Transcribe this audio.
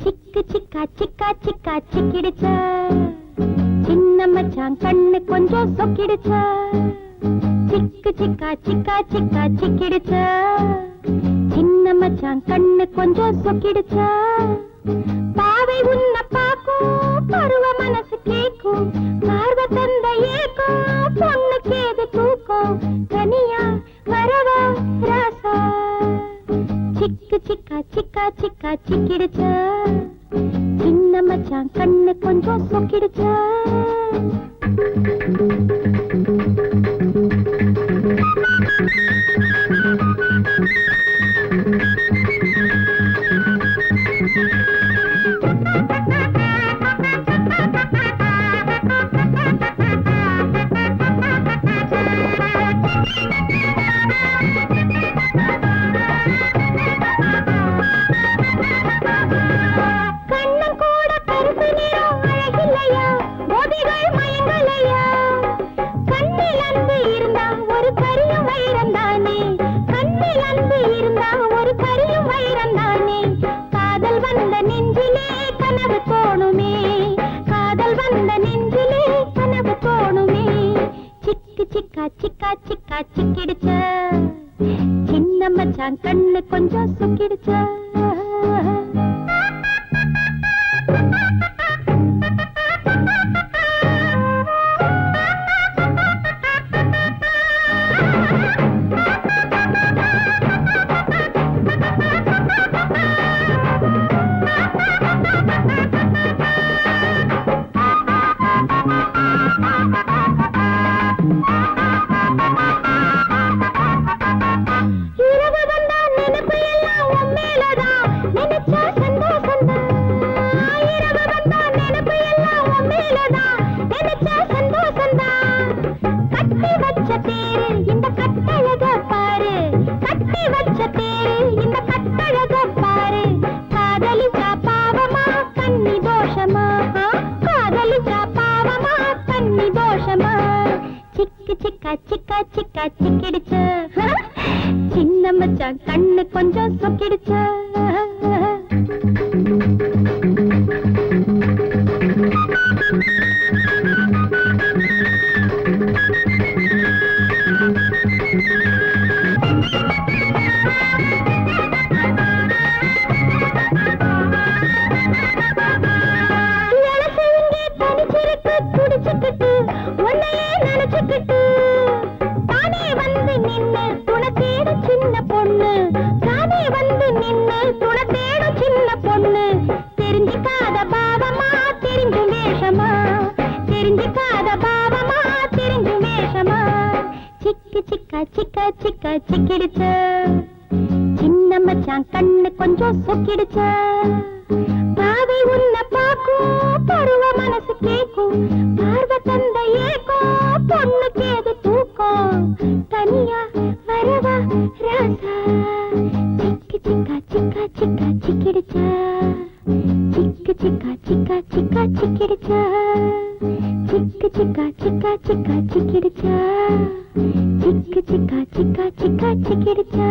சிக்கு சிக்கா சிக்கா சிக்கா சிக்கிடுச்சா, சின்ன மச்சான் கண்ணு கொஞ்சம் சொக்கிடுச்சா. சிக்கு சிக்கா சிக்கா சிக்கா சிக்கிடுச்சா, சின்ன மச்சான் கண்ணு கொஞ்சம் சொக்கிடுச்சா. பாவை உன்ன பாக்கும், பருவ மனசு கேக்கும், பார்வ தந்த ஏக்கும், பொண்ணுக்கு ஏது தூக்கம். தனியா வரவா ராசா. சிக்கு சிக்கா சிக்கா சிக்கா சிக்கிடுச்சா, சின்ன மச்சான் கண்ணு கொஞ்சம் சொக்கிடுச்சா. சிக்கா சிக்கா சிக்கா சிக்கிடுச்சா, சின்ன மச்சான் கண்ணு கொஞ்சம் சொக்கிடுச்சா. சிக்கா சிக்கா சிக்கா சிக்கிடுச்சா, சின்ன மச்சான் கண்ணு கொஞ்சம் சொக்கிடுச்சா. தானே வந்து நின்னு துணை தேடும் சின்ன பொண்ணு, தானே வந்து நின்னு துணை தேடும் சின்ன பொண்ணு. தெரிஞ்சிக்காத பாவமா தெரிஞ்சு வேஷமா, தெரிஞ்சிக்காத பாவமா தெரிஞ்சு வேஷமா. சிக்கு சிக்கா சிக்கா சிக்கா சிக்கிடுச்சா, சின்ன மச்சான் கண்ணு கொஞ்சம் சொக்கிடுச்சா. பாவை உன்ன பாக்கும், பருவ மனசு கேக்கும், பார்வ தந்த ஏக்கும், பொண்ணுக்கு ஏது தூக்கம். தனியா வரவா ராசா. சிக்கு சிக்கா சிக்கா சிக்கா சிக்கிடுச்சா, சிக்கு சிக்கா சிக்கா சிக்கா சிக்கிடுச்சா. சிக்கு சிக்கா சிக்கா சிக்கா சிக்கிடுச்சா, சிக்கு சிக்கா சிக்கா சிக்கா சிக்கிடுச்சா.